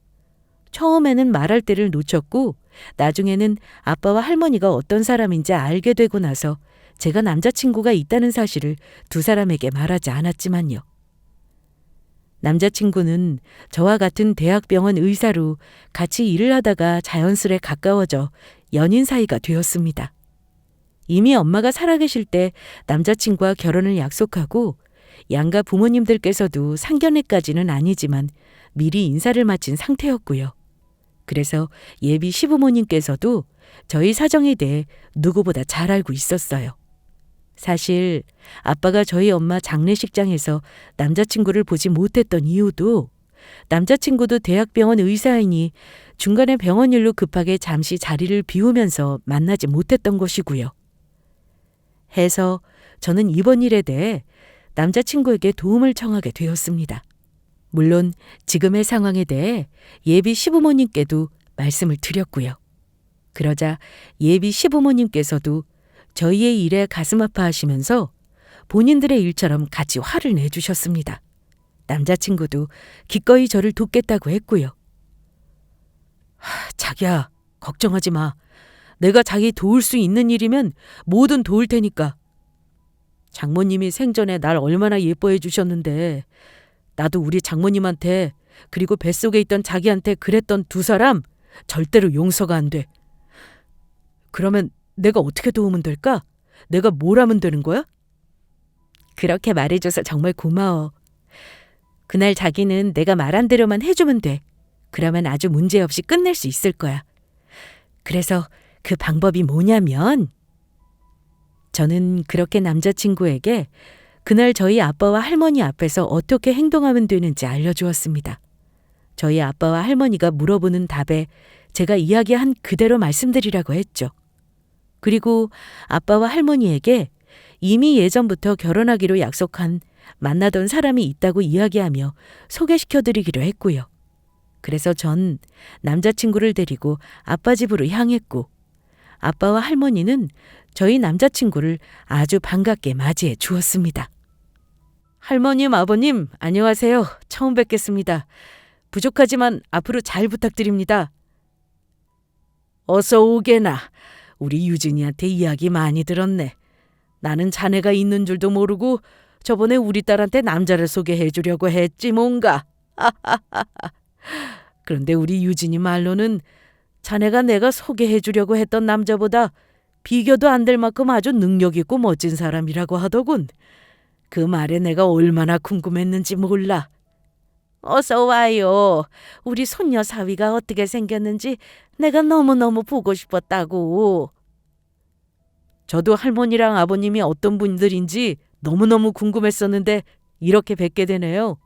처음에는 말할 때를 놓쳤고 나중에는 아빠와 할머니가 어떤 사람인지 알게 되고 나서 제가 남자친구가 있다는 사실을 두 사람에게 말하지 않았지만요. 남자친구는 저와 같은 대학병원 의사로 같이 일을 하다가 자연스레 가까워져 연인 사이가 되었습니다. 이미 엄마가 살아계실 때 남자친구와 결혼을 약속하고 양가 부모님들께서도 상견례까지는 아니지만 미리 인사를 마친 상태였고요. 그래서 예비 시부모님께서도 저희 사정에 대해 누구보다 잘 알고 있었어요. 사실 아빠가 저희 엄마 장례식장에서 남자친구를 보지 못했던 이유도 남자친구도 대학병원 의사이니 중간에 병원 일로 급하게 잠시 자리를 비우면서 만나지 못했던 것이고요. 해서 저는 이번 일에 대해 남자친구에게 도움을 청하게 되었습니다. 물론 지금의 상황에 대해 예비 시부모님께도 말씀을 드렸고요. 그러자 예비 시부모님께서도 저희의 일에 가슴 아파하시면서 본인들의 일처럼 같이 화를 내주셨습니다. 남자친구도 기꺼이 저를 돕겠다고 했고요. 자기야, 걱정하지 마. 내가 자기 도울 수 있는 일이면 뭐든 도울 테니까. 장모님이 생전에 날 얼마나 예뻐해 주셨는데 나도 우리 장모님한테 그리고 뱃속에 있던 자기한테 그랬던 두 사람 절대로 용서가 안 돼. 그러면 내가 어떻게 도우면 될까? 내가 뭘 하면 되는 거야? 그렇게 말해줘서 정말 고마워. 그날 자기는 내가 말한 대로만 해주면 돼. 그러면 아주 문제없이 끝낼 수 있을 거야. 그래서 그 방법이 뭐냐면 저는 그렇게 남자친구에게 그날 저희 아빠와 할머니 앞에서 어떻게 행동하면 되는지 알려주었습니다. 저희 아빠와 할머니가 물어보는 답에 제가 이야기한 그대로 말씀드리라고 했죠. 그리고 아빠와 할머니에게 이미 예전부터 결혼하기로 약속한 만나던 사람이 있다고 이야기하며 소개시켜드리기로 했고요. 그래서 전 남자친구를 데리고 아빠 집으로 향했고 아빠와 할머니는 저희 남자친구를 아주 반갑게 맞이해 주었습니다. 할머님, 아버님, 안녕하세요. 처음 뵙겠습니다. 부족하지만 앞으로 잘 부탁드립니다. 어서 오게나. 우리 유진이한테 이야기 많이 들었네. 나는 자네가 있는 줄도 모르고 저번에 우리 딸한테 남자를 소개해 주려고 했지 뭔가. 그런데 우리 유진이 말로는 자네가 내가 소개해 주려고 했던 남자보다 비교도 안 될 만큼 아주 능력 있고 멋진 사람이라고 하더군. 그 말에 내가 얼마나 궁금했는지 몰라. 어서 와요. 우리 손녀 사위가 어떻게 생겼는지 내가 너무너무 보고 싶었다고. 저도 할머니랑 아버님이 어떤 분들인지 너무너무 궁금했었는데 이렇게 뵙게 되네요.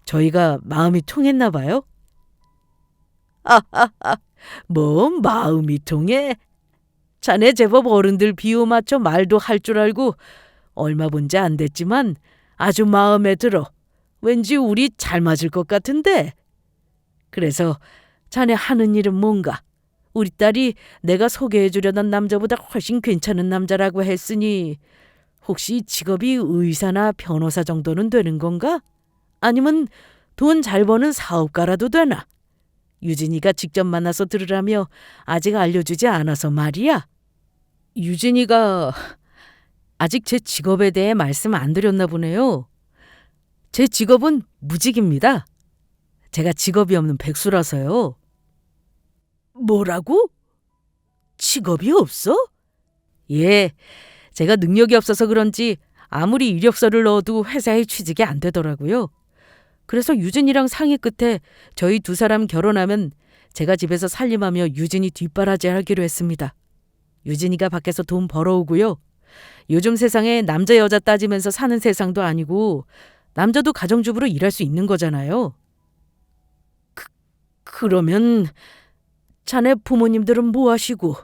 저희가 마음이 통했나 봐요. 뭐 마음이 통해? 자네 제법 어른들 비유 맞춰 말도 할 줄 알고 얼마 본지 안 됐지만 아주 마음에 들어. 왠지 우리 잘 맞을 것 같은데. 그래서 자네 하는 일은 뭔가? 우리 딸이 내가 소개해 주려던 남자보다 훨씬 괜찮은 남자라고 했으니 혹시 직업이 의사나 변호사 정도는 되는 건가? 아니면 돈 잘 버는 사업가라도 되나? 유진이가 직접 만나서 들으라며 아직 알려주지 않아서 말이야. 유진이가 아직 제 직업에 대해 말씀 안 드렸나 보네요. 제 직업은 무직입니다. 제가 직업이 없는 백수라서요. 뭐라고? 직업이 없어? 예, 제가 능력이 없어서 그런지 아무리 이력서를 넣어도 회사에 취직이 안 되더라고요. 그래서 유진이랑 상의 끝에 저희 두 사람 결혼하면 제가 집에서 살림하며 유진이 뒷바라지 하기로 했습니다. 유진이가 밖에서 돈 벌어오고요. 요즘 세상에 남자 여자 따지면서 사는 세상도 아니고 남자도 가정주부로 일할 수 있는 거잖아요. 그러면 자네 부모님들은 뭐 하시고?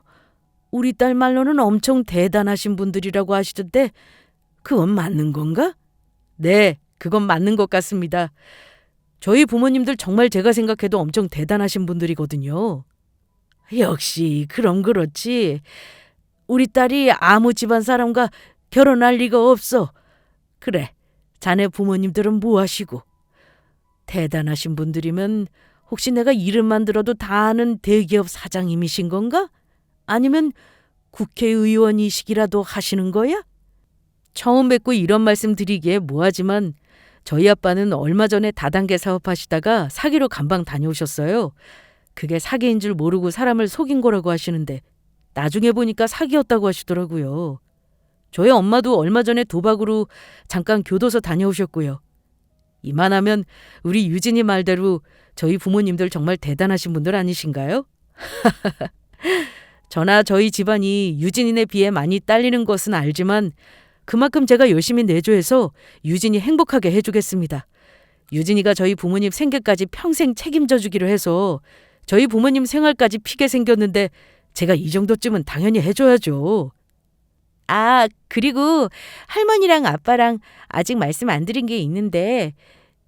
우리 딸 말로는 엄청 대단하신 분들이라고 하시던데 그건 맞는 건가? 네, 그건 맞는 것 같습니다. 저희 부모님들 정말 제가 생각해도 엄청 대단하신 분들이거든요. 역시 그럼 그렇지. 우리 딸이 아무 집안 사람과 결혼할 리가 없어. 그래, 자네 부모님들은 뭐 하시고? 대단하신 분들이면 혹시 내가 이름만 들어도 다 아는 대기업 사장님이신 건가? 아니면 국회의원이시기라도 하시는 거야? 처음 뵙고 이런 말씀 드리기에 뭐하지만 저희 아빠는 얼마 전에 다단계 사업하시다가 사기로 감방 다녀오셨어요. 그게 사기인 줄 모르고 사람을 속인 거라고 하시는데 나중에 보니까 사기였다고 하시더라고요. 저희 엄마도 얼마 전에 도박으로 잠깐 교도소 다녀오셨고요. 이만하면 우리 유진이 말대로 저희 부모님들 정말 대단하신 분들 아니신가요? 저나 저희 집안이 유진이네 비해 많이 딸리는 것은 알지만 그만큼 제가 열심히 내조해서 유진이 행복하게 해주겠습니다. 유진이가 저희 부모님 생계까지 평생 책임져 주기로 해서 저희 부모님 생활까지 피게 생겼는데 제가 이 정도쯤은 당연히 해줘야죠. 아, 그리고 할머니랑 아빠랑 아직 말씀 안 드린 게 있는데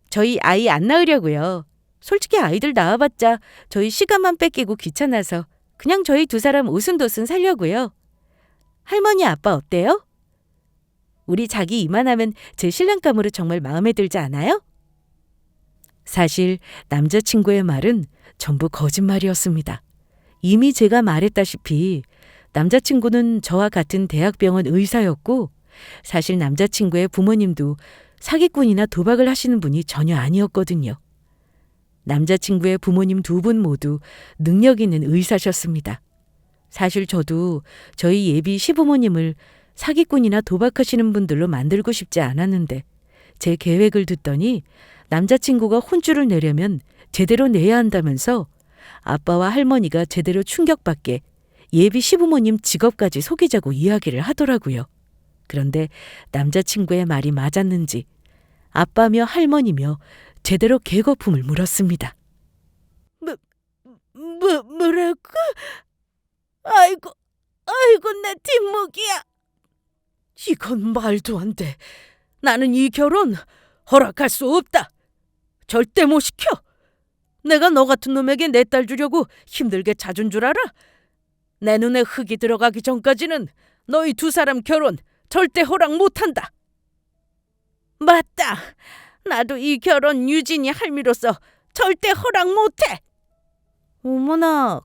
저희 아이 안 낳으려고요. 솔직히 아이들 낳아봤자 저희 시간만 뺏기고 귀찮아서 그냥 저희 두 사람 오순도순 살려고요. 할머니 아빠 어때요? 우리 자기 이만하면 제 신랑감으로 정말 마음에 들지 않아요? 사실 남자친구의 말은 전부 거짓말이었습니다. 이미 제가 말했다시피 남자친구는 저와 같은 대학병원 의사였고 사실 남자친구의 부모님도 사기꾼이나 도박을 하시는 분이 전혀 아니었거든요. 남자친구의 부모님 두 분 모두 능력 있는 의사셨습니다. 사실 저도 저희 예비 시부모님을 사기꾼이나 도박하시는 분들로 만들고 싶지 않았는데 제 계획을 듣더니 남자친구가 혼쭐을 내려면 제대로 내야 한다면서 아빠와 할머니가 제대로 충격받게 예비 시부모님 직업까지 속이자고 이야기를 하더라고요. 그런데 남자친구의 말이 맞았는지 아빠며 할머니며 제대로 개거품을 물었습니다. 뭐라고? 아이고, 내 뒷목이야. 이건 말도 안 돼. 나는 이 결혼 허락할 수 없다. 절대 못 시켜. 내가 너 같은 놈에게 내 딸 주려고 힘들게 찾은 줄 알아? 내 눈에 흙이 들어가기 전까지는 너희 두 사람 결혼 절대 허락 못한다. 맞다. 나도 이 결혼 유진이 할미로서 절대 허락 못해. 어머나,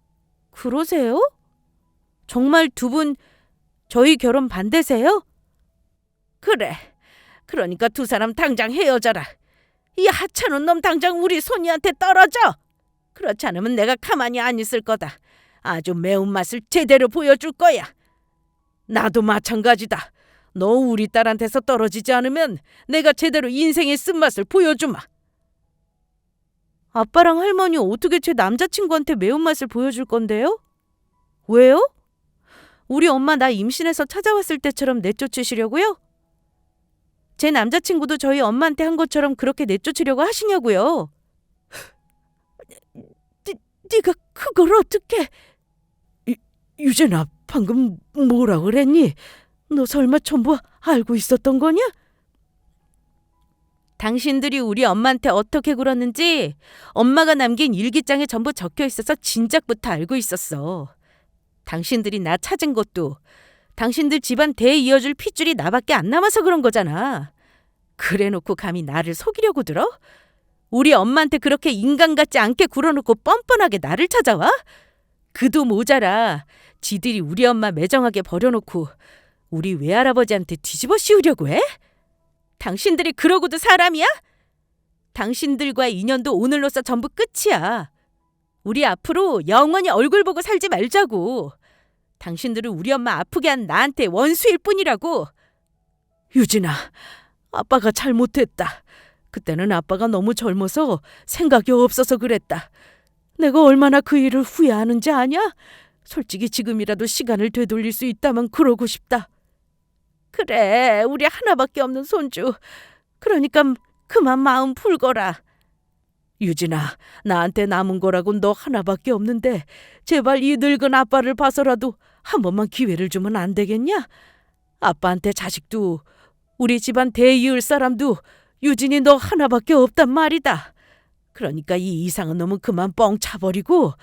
그러세요? 정말 두 분 저희 결혼 반대세요? 그래. 그러니까 두 사람 당장 헤어져라. 이 하찮은 놈 당장 우리 손이한테 떨어져. 그렇지 않으면 내가 가만히 안 있을 거다. 아주 매운맛을 제대로 보여줄 거야. 나도 마찬가지다. 너 우리 딸한테서 떨어지지 않으면 내가 제대로 인생의 쓴맛을 보여주마. 아빠랑 할머니 어떻게 제 남자친구한테 매운맛을 보여줄 건데요? 왜요? 우리 엄마 나 임신해서 찾아왔을 때처럼 내쫓으시려고요? 제 남자친구도 저희 엄마한테 한 것처럼 그렇게 내쫓으려고 하시냐고요? 네가 그걸 어떻게... 유진아, 방금 뭐라 그랬니? 너 설마 전부 알고 있었던 거냐? 당신들이 우리 엄마한테 어떻게 굴었는지 엄마가 남긴 일기장에 전부 적혀 있어서 진작부터 알고 있었어. 당신들이 나 찾은 것도 당신들 집안 대에 이어줄 핏줄이 나밖에 안 남아서 그런 거잖아. 그래놓고 감히 나를 속이려고 들어? 우리 엄마한테 그렇게 인간 같지 않게 굴어놓고 뻔뻔하게 나를 찾아와? 그도 모자라 지들이 우리 엄마 매정하게 버려놓고 우리 외할아버지한테 뒤집어 씌우려고 해? 당신들이 그러고도 사람이야? 당신들과의 인연도 오늘로써 전부 끝이야. 우리 앞으로 영원히 얼굴 보고 살지 말자고. 당신들은 우리 엄마 아프게 한 나한테 원수일 뿐이라고. 유진아, 아빠가 잘못했다. 그때는 아빠가 너무 젊어서 생각이 없어서 그랬다. 내가 얼마나 그 일을 후회하는지 아냐? 솔직히 지금이라도 시간을 되돌릴 수 있다면 그러고 싶다. 그래, 우리 하나밖에 없는 손주. 그러니까 그만 마음 풀거라. 유진아, 나한테 남은 거라곤 너 하나밖에 없는데 제발 이 늙은 아빠를 봐서라도 한 번만 기회를 주면 안 되겠냐? 아빠한테 자식도 우리 집안 대이을 사람도 유진이 너 하나밖에 없단 말이다. 그러니까 이 이상한 놈은 그만 뻥 차버리고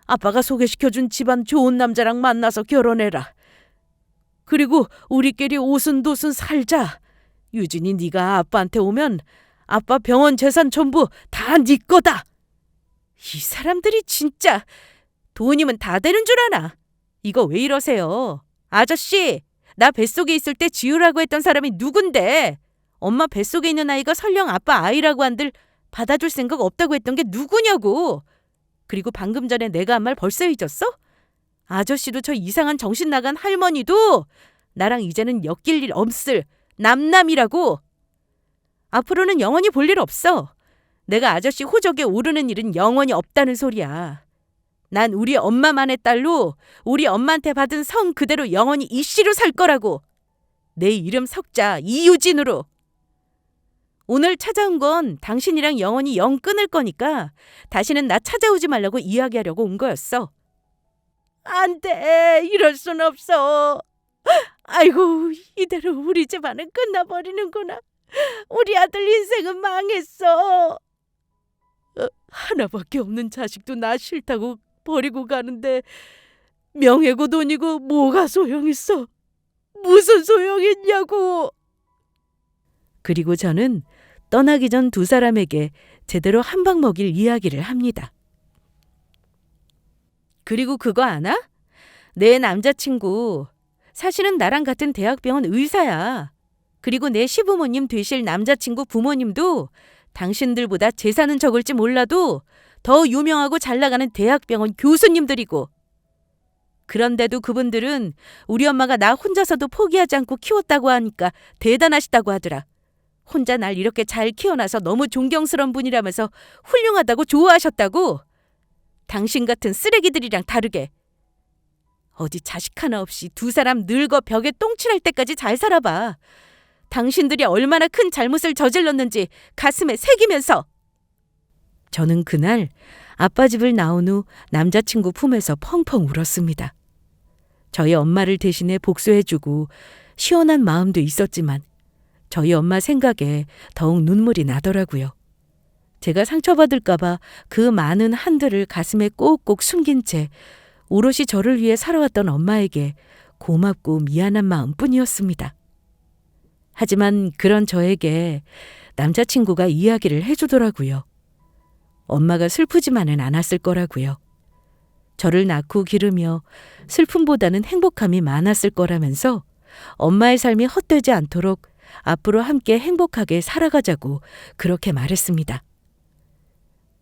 아빠가 소개시켜준 집안 좋은 남자랑 만나서 결혼해라. 그리고 우리끼리 오순도순 살자. 유진이 네가 아빠한테 오면 아빠 병원 재산 전부 다 네 거다. 이 사람들이 진짜 돈이면 다 되는 줄 아나? 이거 왜 이러세요? 아저씨, 나 뱃속에 있을 때 지우라고 했던 사람이 누군데? 엄마 뱃속에 있는 아이가 설령 아빠 아이라고 한들 받아줄 생각 없다고 했던 게 누구냐고. 그리고 방금 전에 내가 한 말 벌써 잊었어? 아저씨도 저 이상한 정신 나간 할머니도 나랑 이제는 엮일 일 없을 남남이라고. 앞으로는 영원히 볼 일 없어. 내가 아저씨 호적에 오르는 일은 영원히 없다는 소리야. 난 우리 엄마만의 딸로 우리 엄마한테 받은 성 그대로 영원히 이씨로 살 거라고. 내 이름 석자 이유진으로. 오늘 찾아온 건 당신이랑 영원히 영 끊을 거니까 다시는 나 찾아오지 말라고 이야기하려고 온 거였어. 안 돼. 이럴 순 없어. 아이고, 이대로 우리 집안은 끝나버리는구나. 우리 아들 인생은 망했어. 하나밖에 없는 자식도 나 싫다고 버리고 가는데 명예고 돈이고 뭐가 소용있어. 무슨 소용있냐고. 그리고 저는 떠나기 전 두 사람에게 제대로 한 방 먹일 이야기를 합니다. 그리고 그거 아나? 내 남자친구 사실은 나랑 같은 대학병원 의사야. 그리고 내 시부모님 되실 남자친구 부모님도 당신들보다 재산은 적을지 몰라도 더 유명하고 잘나가는 대학병원 교수님들이고. 그런데도 그분들은 우리 엄마가 나 혼자서도 포기하지 않고 키웠다고 하니까 대단하시다고 하더라. 혼자 날 이렇게 잘 키워놔서 너무 존경스러운 분이라면서 훌륭하다고 좋아하셨다고. 당신 같은 쓰레기들이랑 다르게. 어디 자식 하나 없이 두 사람 늙어 벽에 똥칠할 때까지 잘 살아봐. 당신들이 얼마나 큰 잘못을 저질렀는지 가슴에 새기면서. 저는 그날 아빠 집을 나온 후 남자친구 품에서 펑펑 울었습니다. 저희 엄마를 대신해 복수해주고 시원한 마음도 있었지만 저희 엄마 생각에 더욱 눈물이 나더라고요. 제가 상처받을까봐 그 많은 한들을 가슴에 꼭꼭 숨긴 채 오롯이 저를 위해 살아왔던 엄마에게 고맙고 미안한 마음뿐이었습니다. 하지만 그런 저에게 남자친구가 이야기를 해주더라고요. 엄마가 슬프지만은 않았을 거라고요. 저를 낳고 기르며 슬픔보다는 행복함이 많았을 거라면서 엄마의 삶이 헛되지 않도록 앞으로 함께 행복하게 살아가자고 그렇게 말했습니다.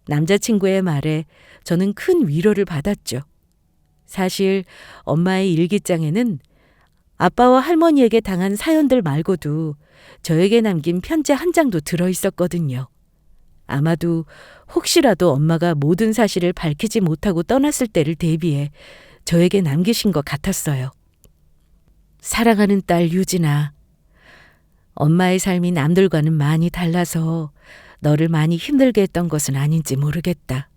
남자친구의 말에 저는 큰 위로를 받았죠. 사실 엄마의 일기장에는 아빠와 할머니에게 당한 사연들 말고도 저에게 남긴 편지 한 장도 들어 있었거든요. 아마도 혹시라도 엄마가 모든 사실을 밝히지 못하고 떠났을 때를 대비해 저에게 남기신 것 같았어요. 사랑하는 딸 유진아, 엄마의 삶이 남들과는 많이 달라서 너를 많이 힘들게 했던 것은 아닌지 모르겠다.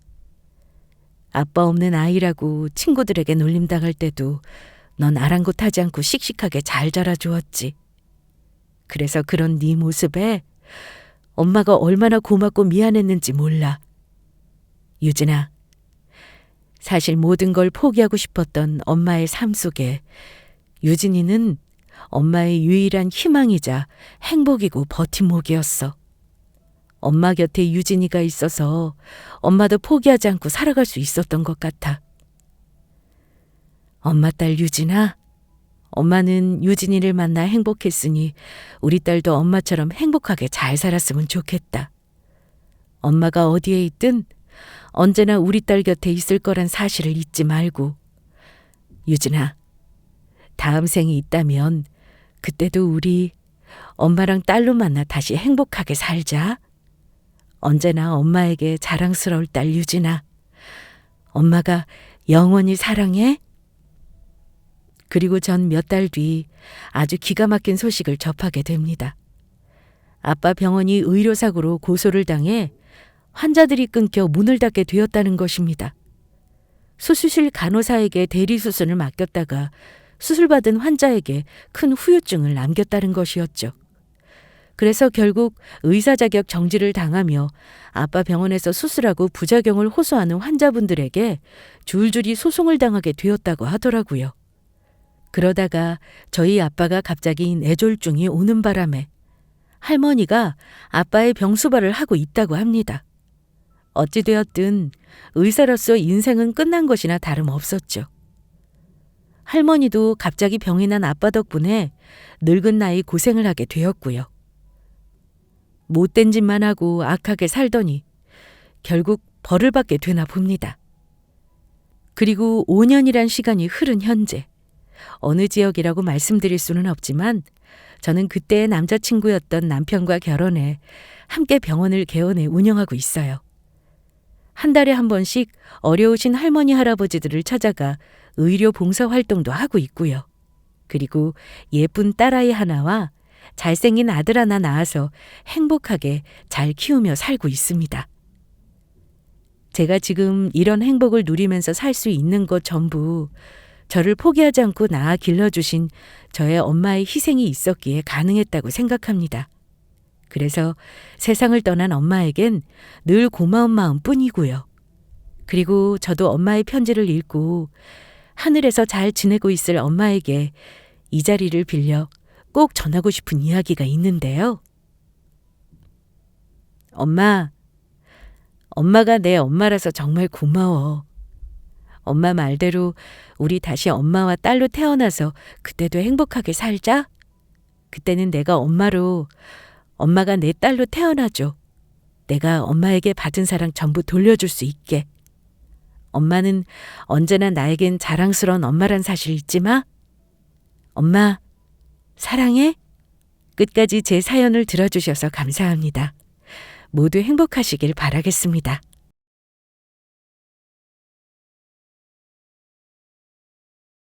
아빠 없는 아이라고 친구들에게 놀림당할 때도 넌 아랑곳하지 않고 씩씩하게 잘 자라주었지. 그래서 그런 네 모습에 엄마가 얼마나 고맙고 미안했는지 몰라. 유진아, 사실 모든 걸 포기하고 싶었던 엄마의 삶 속에 유진이는 엄마의 유일한 희망이자 행복이고 버팀목이었어. 엄마 곁에 유진이가 있어서 엄마도 포기하지 않고 살아갈 수 있었던 것 같아. 엄마 딸 유진아, 엄마는 유진이를 만나 행복했으니 우리 딸도 엄마처럼 행복하게 잘 살았으면 좋겠다. 엄마가 어디에 있든 언제나 우리 딸 곁에 있을 거란 사실을 잊지 말고. 유진아, 다음 생이 있다면 그때도 우리 엄마랑 딸로 만나 다시 행복하게 살자. 언제나 엄마에게 자랑스러울 딸 유진아. 엄마가 영원히 사랑해. 그리고 전 몇 달 뒤 아주 기가 막힌 소식을 접하게 됩니다. 아빠 병원이 의료사고로 고소를 당해 환자들이 끊겨 문을 닫게 되었다는 것입니다. 수술실 간호사에게 대리수술을 맡겼다가 수술받은 환자에게 큰 후유증을 남겼다는 것이었죠. 그래서 결국 의사 자격 정지를 당하며 아빠 병원에서 수술하고 부작용을 호소하는 환자분들에게 줄줄이 소송을 당하게 되었다고 하더라고요. 그러다가 저희 아빠가 갑자기 뇌졸중이 오는 바람에 할머니가 아빠의 병수발을 하고 있다고 합니다. 어찌되었든 의사로서 인생은 끝난 것이나 다름없었죠. 할머니도 갑자기 병이 난 아빠 덕분에 늙은 나이 고생을 하게 되었고요. 못된 짓만 하고 악하게 살더니 결국 벌을 받게 되나 봅니다. 그리고 5년이란 시간이 흐른 현재, 어느 지역이라고 말씀드릴 수는 없지만 저는 그때의 남자친구였던 남편과 결혼해 함께 병원을 개원해 운영하고 있어요. 한 달에 한 번씩 어려우신 할머니 할아버지들을 찾아가 의료 봉사 활동도 하고 있고요. 그리고 예쁜 딸아이 하나와 잘생긴 아들 하나 낳아서 행복하게 잘 키우며 살고 있습니다. 제가 지금 이런 행복을 누리면서 살 수 있는 것 전부 저를 포기하지 않고 낳아 길러주신 저의 엄마의 희생이 있었기에 가능했다고 생각합니다. 그래서 세상을 떠난 엄마에겐 늘 고마운 마음뿐이고요. 그리고 저도 엄마의 편지를 읽고 하늘에서 잘 지내고 있을 엄마에게 이 자리를 빌려 꼭 전하고 싶은 이야기가 있는데요. 엄마가 내 엄마라서 정말 고마워. 엄마 말대로 우리 다시 엄마와 딸로 태어나서 그때도 행복하게 살자. 그때는 내가 엄마로, 엄마가 내 딸로 태어나줘. 내가 엄마에게 받은 사랑 전부 돌려줄 수 있게. 엄마는 언제나 나에겐 자랑스러운 엄마란 사실 잊지 마. 엄마, 사랑해. 끝까지 제 사연을 들어주셔서 감사합니다. 모두 행복하시길 바라겠습니다.